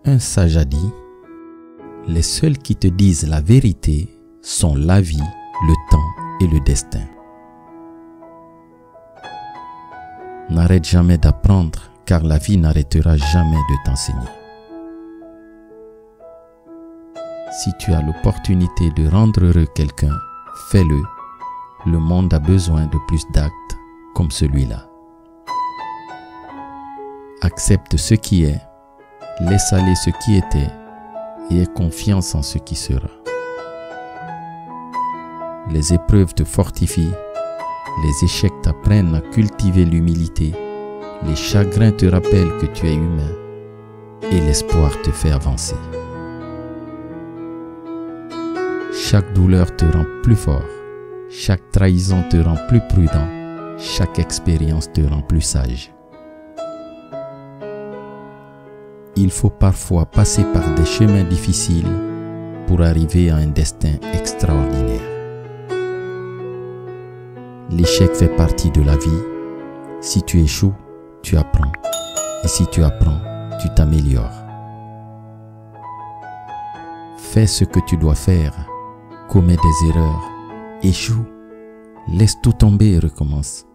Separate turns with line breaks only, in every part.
Un sage a dit, les seuls qui te disent la vérité sont la vie, le temps et le destin. N'arrête jamais d'apprendre, car la vie n'arrêtera jamais de t'enseigner. Si tu as l'opportunité de rendre heureux quelqu'un, fais-le. Le monde a besoin de plus d'actes comme celui-là. Accepte ce qui est, laisse aller ce qui était et aie confiance en ce qui sera. Les épreuves te fortifient, les échecs t'apprennent à cultiver l'humilité, les chagrins te rappellent que tu es humain et l'espoir te fait avancer. Chaque douleur te rend plus fort, chaque trahison te rend plus prudent, chaque expérience te rend plus sage. Il faut parfois passer par des chemins difficiles pour arriver à un destin extraordinaire. L'échec fait partie de la vie. Si tu échoues, tu apprends. Et si tu apprends, tu t'améliores. Fais ce que tu dois faire. Commets des erreurs. Échoue. Laisse tout tomber et recommence.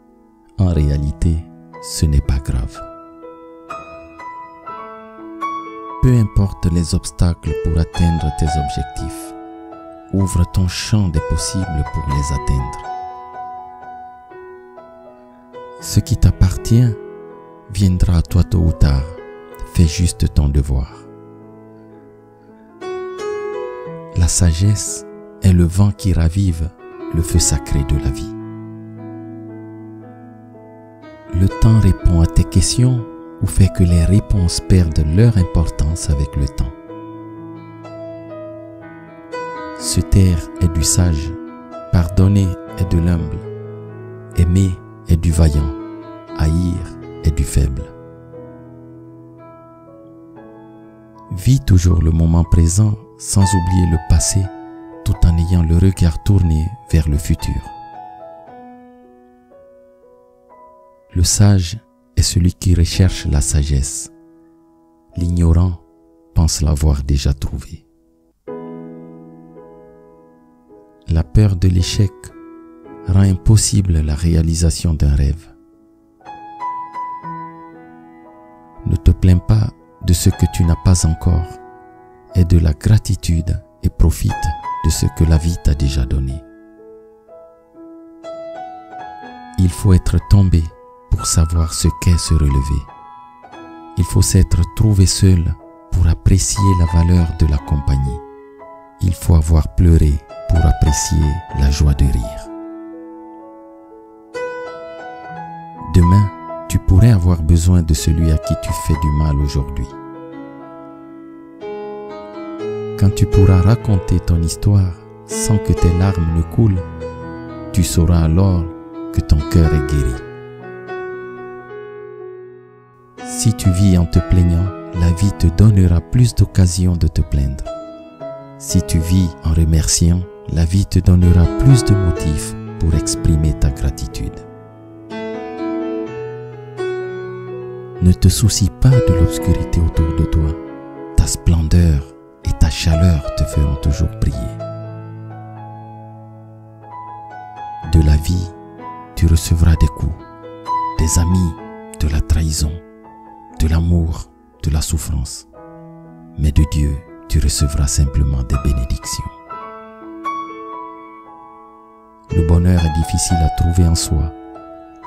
En réalité, ce n'est pas grave. Peu importe les obstacles pour atteindre tes objectifs, ouvre ton champ des possibles pour les atteindre. Ce qui t'appartient viendra à toi tôt ou tard. Fais juste ton devoir. La sagesse est le vent qui ravive le feu sacré de la vie. Le temps répond à tes questions ou fait que les réponses perdent leur importance avec le temps. Se taire est du sage, pardonner est de l'humble, aimer est du vaillant, haïr est du faible. Vis toujours le moment présent sans oublier le passé, tout en ayant le regard tourné vers le futur. Le sage est celui qui recherche la sagesse. L'ignorant pense l'avoir déjà trouvée. La peur de l'échec rend impossible la réalisation d'un rêve. Ne te plains pas de ce que tu n'as pas encore. Aie de la gratitude et profite de ce que la vie t'a déjà donné. Il faut être tombé pour savoir ce qu'est se relever. Il faut s'être trouvé seul pour apprécier la valeur de la compagnie. Il faut avoir pleuré pour apprécier la joie de rire. Demain, tu pourrais avoir besoin de celui à qui tu fais du mal aujourd'hui. Quand tu pourras raconter ton histoire sans que tes larmes ne coulent, tu sauras alors que ton cœur est guéri. Si tu vis en te plaignant, la vie te donnera plus d'occasions de te plaindre. Si tu vis en remerciant, la vie te donnera plus de motifs pour exprimer ta gratitude. Ne te soucie pas de l'obscurité autour de toi. Ta splendeur et ta chaleur te feront toujours briller. De la vie, tu recevras des coups, des amis, de la trahison, de l'amour, de la souffrance. Mais de Dieu, tu recevras simplement des bénédictions. Le bonheur est difficile à trouver en soi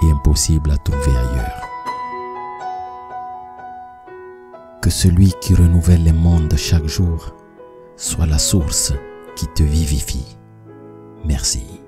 et impossible à trouver ailleurs. Que celui qui renouvelle les mondes chaque jour soit la source qui te vivifie. Merci.